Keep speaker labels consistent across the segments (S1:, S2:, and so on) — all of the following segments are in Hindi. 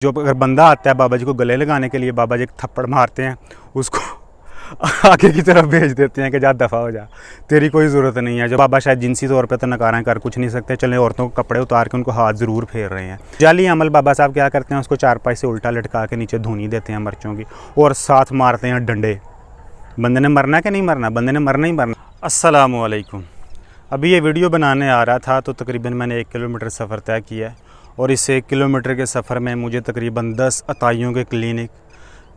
S1: जो अगर बंदा आता है बाबा जी को गले लगाने के लिए, बाबा जी एक थप्पड़ मारते हैं, उसको आगे की तरफ भेज देते हैं कि जा दफ़ा हो जा, तेरी कोई ज़रूरत नहीं है। जो बाबा शायद जिनसी तौर पे तो नकारा कर कुछ नहीं सकते, चले औरतों को कपड़े उतार के उनको हाथ ज़रूर फेर रहे हैं। जाली अमल बाबा साहब क्या करते हैं, उसको चारपाई से उल्टा लटका के नीचे धुनी देते हैं मिर्चों की, और साथ मारते हैं डंडे। बंदे ने मरना कि नहीं मरना, बंदे ने मरना ही मरना। अस्सलामु अलैकुम। अभी ये वीडियो बनाने आ रहा था तो तकरीबन मैंने 1 किलोमीटर सफ़र तय किया, और इस 1 किलोमीटर के सफ़र में मुझे तकरीबन 10 अताइयों के क्लिनिक,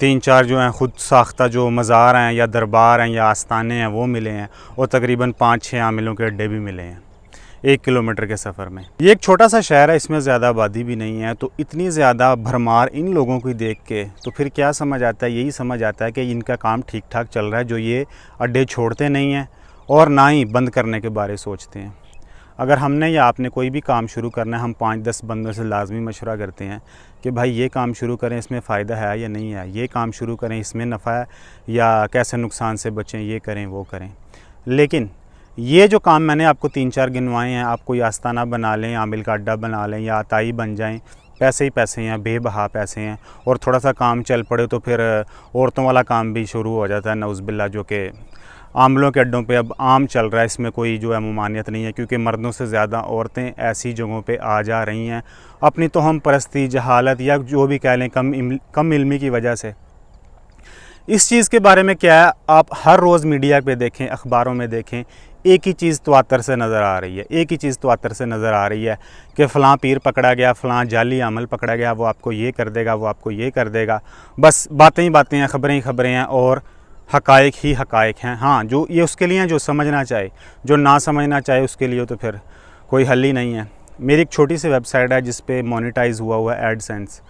S1: 3-4 जो हैं ख़ुद साख्ता जो मज़ार हैं या दरबार हैं या आस्थाने हैं वो मिले हैं, और तकरीबन 5-6 आमिलों के अड्डे भी मिले हैं 1 किलोमीटर के सफ़र में। ये एक छोटा सा शहर है, इसमें ज़्यादा आबादी भी नहीं है, तो इतनी ज़्यादा भरमार इन लोगों को देख के तो फिर क्या समझ आता है, यही समझ आता है कि इनका काम ठीक ठाक चल रहा है, जो ये अड्डे छोड़ते नहीं हैं और ना ही बंद करने के बारे सोचते हैं। अगर हमने या आपने कोई भी काम शुरू करना है, हम 5-10 बंदों से लाजमी मशवरा करते हैं कि भाई ये काम शुरू करें, इसमें फ़ायदा है या नहीं है, ये काम शुरू करें, इसमें नफ़ा है या कैसे नुकसान से बचें, ये करें वो करें। लेकिन ये जो काम मैंने आपको 3-4 गिनवाए हैं, आप कोई आस्थाना बना लें, आमिल का अड्डा बना लें या अताई बन जाएं, पैसे ही पैसे हैं, बेबहा पैसे हैं, और थोड़ा सा काम चल पड़े तो फिर औरतों वाला काम भी शुरू हो जाता है नौज़ुबिल्लाह, जो कि आमलों के अड्डों पे अब आम चल रहा है। इसमें कोई जो है ममानियत नहीं है, क्योंकि मर्दों से ज़्यादा औरतें ऐसी जगहों पे आ जा रही हैं अपनी तोहम परस्ती, जहालत या जो भी कह लें कम इल्मी की वजह से। इस चीज़ के बारे में क्या है, आप हर रोज़ मीडिया पे देखें, अखबारों में देखें, एक ही चीज़ तवातर से नज़र आ रही है, एक ही चीज़ तवातर से नज़र आ रही है कि फ़लाँ पीर पकड़ा गया, फ़लाँ जाली अमल पकड़ा गया, वो आपको ये कर देगा, वो आपको ये कर देगा। बस बातें ही बातें हैं, ख़बरें ही ख़बरें हैं, और हक़ाइक़ ही हक़ाइक़ हैं। हाँ, जो ये उसके लिए हैं जो समझना चाहे, जो ना समझना चाहे उसके लिए तो फिर कोई हल ही नहीं है। मेरी एक छोटी सी वेबसाइट है जिस पे मोनेटाइज़ हुआ है एडसेंस।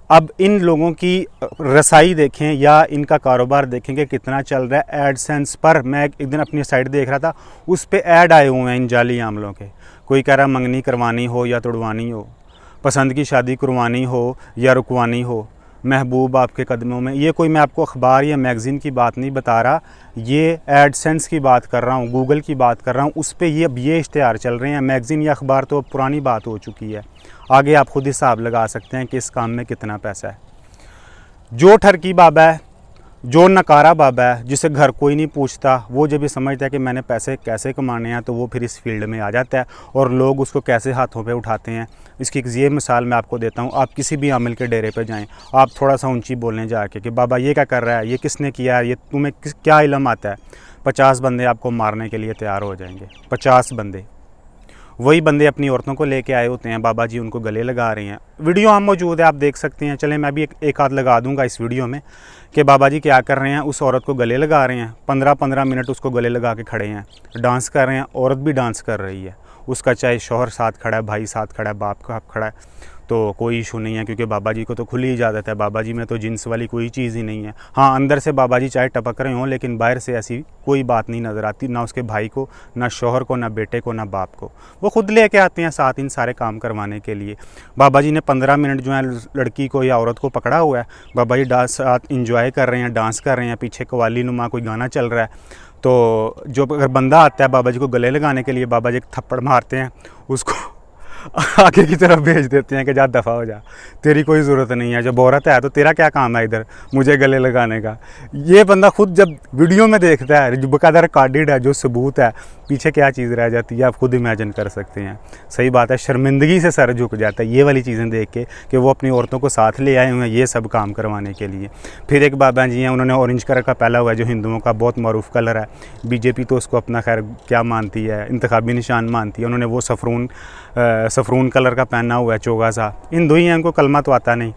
S1: अब इन लोगों की रसाई देखें या इनका कारोबार देखें कि कितना चल रहा है एडसेंस पर। मैं एक दिन अपनी साइट देख रहा था, उस पे ऐड आए हुए हैं इन जाली आमलों के। कोई कह रहा मंगनी करवानी हो या तुड़वानी हो, पसंद की शादी करवानी हो या रुकवानी हो, महबूब आपके कदमों में। ये कोई मैं आपको अखबार या मैगज़ीन की बात नहीं बता रहा, ये एडसेंस की बात कर रहा हूँ, गूगल की बात कर रहा हूँ। उस पे ये अब ये इश्तिहार चल रहे हैं। मैगज़ीन या अखबार तो अब पुरानी बात हो चुकी है, आगे आप खुद हिसाब लगा सकते हैं कि इस काम में कितना पैसा है। जो ठरकी बाबा है, जो नकारा बाबा है, जिसे घर कोई नहीं पूछता, वो जब ये समझता है कि मैंने पैसे कैसे कमाने हैं तो वो फिर इस फील्ड में आ जाता है, और लोग उसको कैसे हाथों पे उठाते हैं। इसकी एक ये मिसाल मैं आपको देता हूँ। आप किसी भी आमिल के डेरे पे जाएं, आप थोड़ा सा ऊंची बोलने जाके कि बाबा ये क्या कर रहा है, ये किसने किया है, ये तुम्हें क्या इल्म आता है, 50 बंदे आपको मारने के लिए तैयार हो जाएंगे। 50 बंदे, वही बंदे अपनी औरतों को लेके आए होते हैं, बाबा जी उनको गले लगा रहे हैं। वीडियो हम मौजूद है, आप देख सकते हैं। चलें मैं भी एक आध लगा दूंगा इस वीडियो में कि बाबा जी क्या कर रहे हैं। उस औरत को गले लगा रहे हैं, 15-15 मिनट उसको गले लगा के खड़े हैं, डांस कर रहे हैं। औरत भी डांस कर रही है, उसका चाहे शौहर साथ खड़ा है, भाई साथ खड़ा है, बाप का खड़ा है, तो कोई इशू नहीं है, क्योंकि बाबा जी को तो खुली इजाज़त है। बाबा जी में तो जिन्स वाली कोई चीज़ ही नहीं है। हाँ, अंदर से बाबा जी चाहे टपक रहे हों, लेकिन बाहर से ऐसी कोई बात नहीं नज़र आती, ना उसके भाई को, ना शौहर को, ना बेटे को, ना बाप को। वो खुद लेके आते हैं साथ इन सारे काम करवाने के लिए। बाबा जी ने 15 मिनट जो है लड़की को या औरत को पकड़ा हुआ है, बाबा जी डांस साथ इंजॉय कर रहे हैं, डांस कर रहे हैं, पीछे कवाली नुमा कोई गाना चल रहा है। तो जो अगर बंदा आता है बाबा जी को गले लगाने के लिए, बाबा जी एक थप्पड़ मारते हैं, उसको आगे की तरफ भेज देते हैं कि जा दफ़ा हो जा, तेरी कोई ज़रूरत नहीं है। जब औरत है तो तेरा क्या काम है इधर मुझे गले लगाने का। ये बंदा खुद जब वीडियो में देखता है, जो बकायदा रिकॉर्डेड है, जो सबूत है, पीछे क्या चीज़ रह जाती है आप खुद इमेजिन कर सकते हैं। सही बात है, शर्मिंदगी से सर झुक जाता है ये वाली चीज़ें देख के कि वो अपनी औरतों को साथ ले आए हुए हैं ये सब काम करवाने के लिए। फिर एक बाबा जी हैं, उन्होंने ऑरेंज कलर का पहला हुआ है, जो हिंदुओं का बहुत मरूफ कलर है। बीजेपी तो उसको अपना खैर क्या मानती है, इंतखाबी निशान मानती है। उन्होंने वो सफ़रून कलर का पहना हुआ है, चोगा सा। हिंदू ही हैं, उनको कलमा तो आता नहीं।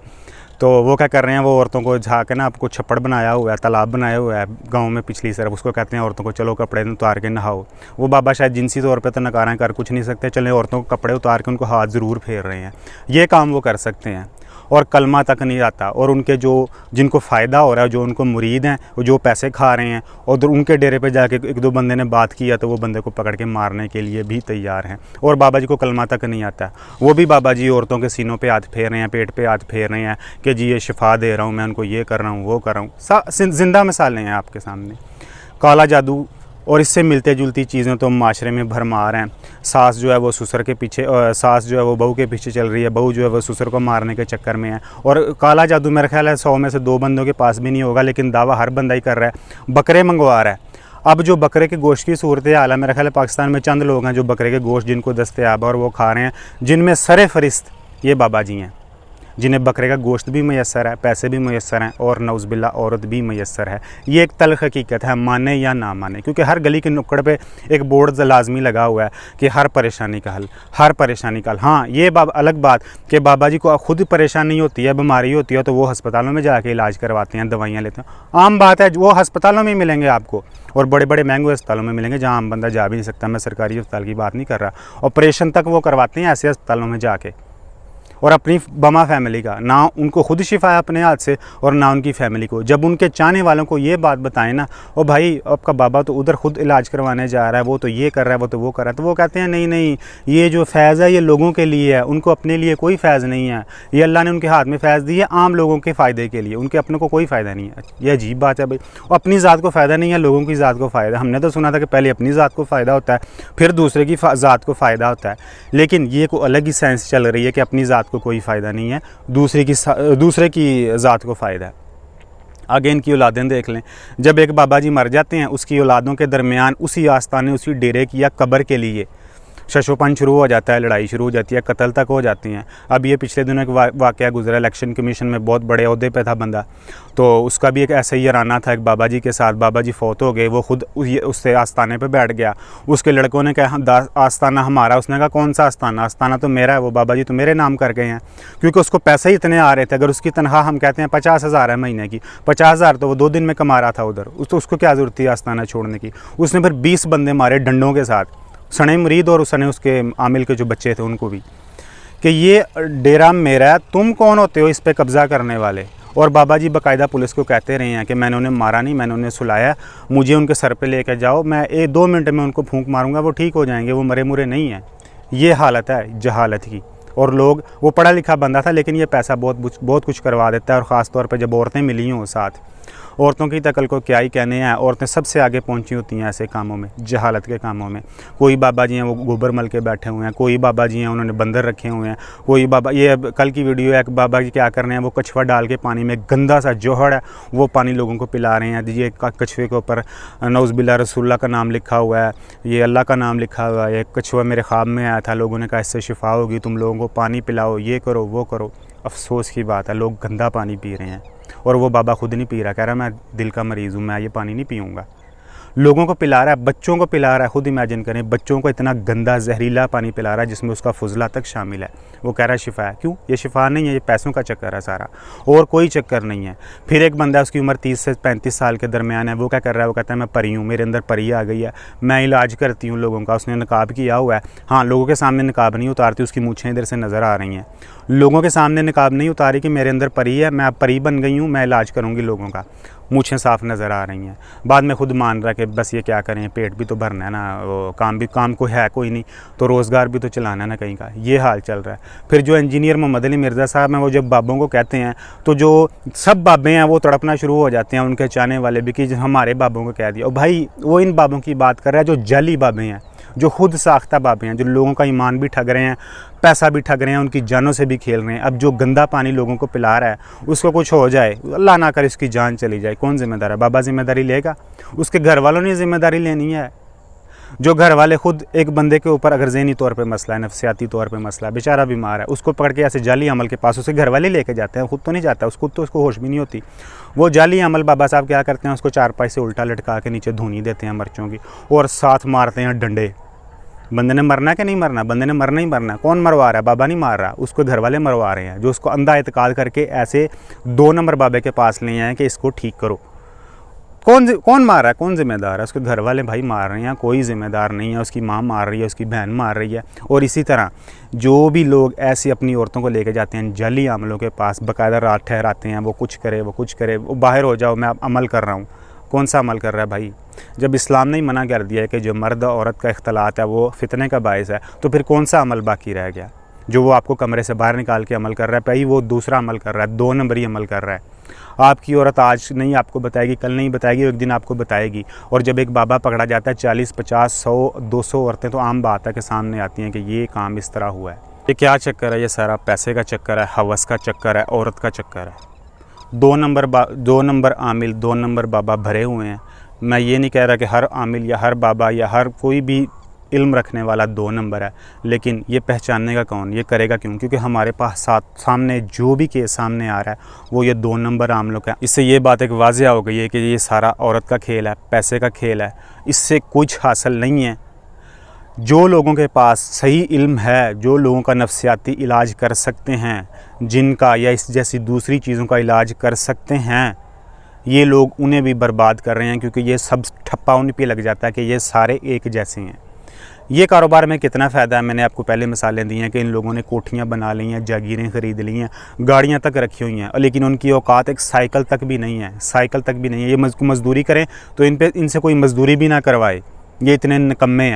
S1: तो वो क्या कर रहे हैं, वो औरतों को झाँक के ना, आपको छप्पड़ बनाया हुआ है, तालाब बनाया हुआ है गांव में पिछली तरफ, उसको कहते हैं औरतों को चलो कपड़े उतार के नहाओ। वो बाबा शायद जिनसी तौर पे तो नकारा कर कुछ नहीं सकते, चले औरतों को कपड़े उतार के उनको हाथ ज़रूर फेर रहे हैं। ये काम वो कर सकते हैं, और कलमा तक नहीं आता। और उनके जिनको फ़ायदा हो रहा है, जो उनको मुरीद हैं, वो जो पैसे खा रहे हैं, और उनके डेरे पे जाके 1-2 बंदे ने बात किया तो वो बंदे को पकड़ के मारने के लिए भी तैयार हैं। और बाबा जी को कलमा तक नहीं आता, वो भी बाबा जी औरतों के सीनों पे हाथ फेर रहे हैं, पेट पे हाथ फेर रहे हैं कि जी ये शिफा दे रहा हूँ मैं उनको, ये कर रहा हूँ, वो कर रहा हूँ। ज़िंदा मिसालें हैं आपके सामने। काला जादू और इससे मिलते जुलती चीज़ें तो माशरे में भरमार हैं। सास जो है वो ससुर के पीछे, सास जो है वो बहू के पीछे चल रही है, बहू जो है वो ससुर को मारने के चक्कर में है। और काला जादू मेरा ख्याल है 100 में से 2 बंदों के पास भी नहीं होगा, लेकिन दावा हर बंदा ही कर रहा है, बकरे मंगवा रहा है। अब जो बकरे के गोश्त की सूरत हाल है, मेरा ख्याल है पाकिस्तान में चंद लोग हैं जो बकरे के गोश्त जिनको दस्तयाब है और वो खा रहे हैं, जिनमें सरे फरिस्त ये बाबा जी हैं, जिन्हें बकरे का गोश्त भी मैसर है, पैसे भी मैसर हैं और नौज़बिल्ला औरत भी मैसर है। ये एक तल्ख़ हकीकत है, माने या ना माने, क्योंकि हर गली के नुक्कड़ पे एक बोर्ड लाजमी लगा हुआ है कि हर परेशानी का हल, हर परेशानी का हल। हाँ, ये अलग बात कि बाबा जी को खुद परेशानी होती है, बीमारी होती है, तो वो हस्पतालों में जाके इलाज करवाते हैं, दवाइयाँ लेते हैं। आम बात है, वो हस्पतालों में मिलेंगे आपको, और बड़े बड़े महंगे अस्पतालों में मिलेंगे जहाँ आम बंदा जा भी नहीं सकता। मैं सरकारी अस्पताल की बात नहीं कर रहा। ऑपरेशन तक वो करवाते हैं ऐसे अस्पतालों में जाके, और अपनी बमा फैमिली का, ना उनको खुद शिफा है अपने हाथ से और ना उनकी फैमिली को। जब उनके चाहने वालों को ये बात बताएं ना, ओ भाई आपका बाबा तो उधर खुद इलाज करवाने जा रहा है, वो तो ये कर रहा है, वो तो वो कर रहा है, तो वो कहते हैं नहीं नहीं, ये जो फैज़ है ये लोगों के लिए है, उनको अपने लिए कोई फ़ैज़ नहीं है। ये अल्लाह ने उनके हाथ में फ़ैज़ दी है आम लोगों के फ़ायदे के लिए, उनके अपने को कोई फ़ायदा नहीं है। ये अजीब बात है भाई, अपनी ज़ात को फ़ायदा नहीं है, लोगों की ज़ात को फ़ायदा। हमने तो सुना था कि पहले अपनी ज़ात को फ़ायदा होता है, फिर दूसरे की ज़ात को फ़ायदा होता है, लेकिन ये कोई अलग ही साइंस चल रही है कि अपनी ज़ात को कोई फ़ायदा नहीं है, दूसरे की ज़ात को फ़ायदा है। आगे इनकी औलादें देख लें, जब एक बाबा जी मर जाते हैं, उसकी औलादों के दरमियान उसी आस्थाने, उसी डेरे की या कब्र के लिए शशोपन शुरू हो जाता है, लड़ाई शुरू हो जाती है, कत्ल तक हो जाती हैं। अब ये पिछले दिनों एक वाक़या गुजरा, इलेक्शन कमीशन में बहुत बड़े अहदे पे था बंदा, तो उसका भी एक ऐसा ही याराना था एक बाबा जी के साथ। बाबा जी फौत हो गए, वो खुद उससे आस्थाने पे बैठ गया। उसके लड़कों ने कहा आस्थाना हमारा, उसने कहा कौन सा आस्थाना, आस्थाना तो मेरा है, वो बाबा जी तो मेरे नाम कर गए हैं, क्योंकि उसको पैसे ही इतने आ रहे थे। अगर उसकी तनख्वाह हम कहते हैं 50,000 है महीने की, 50,000 तो वो 2 दिन में कमा रहा था उधर, तो उसको क्या ज़रूरत थी आस्थाना छोड़ने की। उसने फिर 20 बंदे मारे डंडों के साथ, सने मुरीद और सने उसके आमिल के जो बच्चे थे उनको भी, कि ये डेरा मेरा है, तुम कौन होते हो इस पे कब्ज़ा करने वाले। और बाबा जी बाकायदा पुलिस को कहते रहे हैं कि मैंने उन्हें मारा नहीं, मैंने उन्हें सुलाया, मुझे उनके सर पे लेकर जाओ, मैं 2 मिनट में उनको फूंक मारूंगा, वो ठीक हो जाएंगे, वो मरे मुरे नहीं हैं। ये हालत है जहालत की। और लोग, वो पढ़ा लिखा बंदा था लेकिन ये पैसा बहुत कुछ करवा देता है, और ख़ास तौर पे जब औरतें मिली हों साथ। औरतों की तकल को क्या ही कहने हैं, औरतें सबसे आगे पहुंची होती हैं ऐसे कामों में, जहालत के कामों में। कोई बाबा जी हैं वो गोबर मल के बैठे हुए हैं, कोई बाबा जी हैं उन्होंने बंदर रखे हुए हैं, कोई बाबा, ये कल की वीडियो है, एक बाबा जी क्या कर रहे हैं, वो कछुआ डाल के पानी में, गंदा सा जोहड़ है, वो पानी लोगों को पिला रहे हैं। ये कछुए के ऊपर नौज़बिल्ला रसूलुल्लाह का नाम लिखा हुआ है, ये अल्लाह का नाम लिखा हुआ है। कछुआ मेरे ख्वाब में आया था, लोगों ने कहा इससे शिफा होगी, तुम लोगों को पानी पिलाओ, ये करो वो करो। अफसोस की बात है, लोग गंदा पानी पी रहे हैं, और वो बाबा खुद नहीं पी रहा, कह रहा मैं दिल का मरीज़ हूँ, मैं ये पानी नहीं पीऊँगा। लोगों को पिला रहा है, बच्चों को पिला रहा है। खुद इमेजिन करें, बच्चों को इतना गंदा जहरीला पानी पिला रहा है जिसमें उसका फुजला तक शामिल है। वो कह रहा है शिफा है। क्यों? ये शिफा नहीं है, ये पैसों का चक्कर है सारा, और कोई चक्कर नहीं है। फिर एक बंदा, उसकी उम्र 30 से 35 साल के दरमियान है, वो क्या कर रहा है, वो कहता है मैं परी हूँ, मेरे अंदर परी आ गई है, मैं इलाज करती हूँ लोगों का। उसने निकाब किया हुआ है, हाँ, लोगों के सामने निकाब नहीं उतारती, उसकी मूछें इधर से नज़र आ रही हैं, लोगों के सामने निकाब नहीं उतारी कि मेरे अंदर परी है, मैं अब परी बन गई हूँ, मैं इलाज करूँगी लोगों का, मूछें साफ़ नज़र आ रही हैं। बाद में खुद मान रहा है कि बस ये क्या करें, पेट भी तो भरना है ना, वो काम को है कोई नहीं, तो रोज़गार भी तो चलाना है ना कहीं का। ये हाल चल रहा है। फिर जो इंजीनियर मोहम्मद अली मिर्ज़ा साहब हैं, वो जब बाबों को कहते हैं तो जो सब बाबे हैं वो तड़पना शुरू हो जाते हैं, उनके चाहने वाले भी, कि हमारे बाबों को कह दिया। और भाई वो इन बाबों की बात कर रहा है जो जाली बाबे हैं, जो खुद साख्ता बाबे हैं, जो लोगों का ईमान भी ठग रहे हैं, पैसा भी ठग रहे हैं, उनकी जानों से भी खेल रहे हैं। अब जो गंदा पानी लोगों को पिला रहा है, उसको कुछ हो जाए, अल्लाह ना करे इसकी जान चली जाए, कौन जिम्मेदार है? बाबा जिम्मेदारी लेगा? उसके घर वालों ने जिम्मेदारी लेनी है। जो घर वाले खुद, एक बंदे के ऊपर अगर ज़हनी तौर पे मसला है, नफसियाती तौर पे मसला है, बेचारा बीमार है, उसको पकड़ के ऐसे जाली अमल के पास उसे घर वाले लेके जाते हैं, खुद तो नहीं जाता, उसको होश भी नहीं होती। वो जाली अमल बाबा साहब क्या करते हैं, उसको चारपाई से उल्टा लटका के नीचे धुनी देते हैं मिर्चों की, और साथ मारते हैं डंडे। बंदे ने मरना है कि नहीं मरना? बंदे ने मरना ही मरना है। कौन मरवा रहा है? बाबा नहीं मार रहा, उसको घर वाले मरवा रहे हैं, जो उसको अंधा एतकाद करके ऐसे 2 नंबर बाबे के पास ले आए कि इसको ठीक करो। कौन मार रहा है? कौन जिम्मेदार है? उसके घर वाले भाई मार रहे हैं, कोई जिम्मेदार नहीं है। उसकी माँ मार रही है, उसकी बहन मार रही है। और इसी तरह जो भी लोग ऐसे अपनी औरतों को लेके जाते हैं जाली आमलों के पास, बाकायदा रात ठहराते हैं, वो कुछ करे, वो बाहर हो जाओ, मैं अमल कर रहा हूँ। कौन सा अमल कर रहा है भाई? जब इस्लाम ने ही मना कर दिया है कि जो मर्द औरत का इख्तलात है वो फितने का बायस है, तो फिर कौन सा अमल बाकी रह गया? जो वो आपको कमरे से बाहर निकाल के अमल कर रहा है, भाई वो दूसरा अमल कर रहा है, 2 नंबरी अमल कर रहा है। आपकी औरत आज नहीं आपको बताएगी, कल नहीं बताएगी, एक दिन आपको बताएगी। और जब एक बाबा पकड़ा जाता है 40, 50, 100, 200 औरतें तो आम बात है कि सामने आती हैं कि ये काम इस तरह हुआ है। ये क्या चक्कर है? ये सारा पैसे का चक्कर है, हवस का चक्कर है, औरत का चक्कर है। 2 नंबर आमिल, 2 नंबर बाबा भरे हुए हैं। मैं ये नहीं कह रहा कि हर आमिल या हर बाबा या हर कोई भी इल्म रखने वाला 2 नंबर है, लेकिन ये पहचानने का कौन, ये करेगा क्यों? क्योंकि हमारे पास सामने जो भी केस सामने आ रहा है वो ये 2 नंबर आमलों का है। इससे ये बात एक वाज़िया हो गई है कि ये सारा औरत का खेल है, पैसे का खेल है, इससे कुछ हासिल नहीं है। जो लोगों के पास सही इल्म है, जो लोगों का नफ्सियाती इलाज कर सकते हैं, जिनका या इस जैसी दूसरी चीज़ों का इलाज कर सकते हैं, ये लोग उन्हें भी बर्बाद कर रहे हैं, क्योंकि ये सब ठप्पा उन पे लग जाता है कि ये सारे एक जैसे हैं। ये कारोबार में कितना फ़ायदा है, मैंने आपको पहले मिसालें दी हैं कि इन लोगों ने कोठियाँ बना ली हैं, जागीरें ख़रीद ली हैं, गाड़ियाँ तक रखी हुई हैं, लेकिन उनकी औकात एक साइकिल तक भी नहीं है, साइकिल तक भी नहीं है। ये मज़दूरी करें तो इनसे कोई मज़दूरी भी ना करवाए, ये इतने निकम्मे हैं।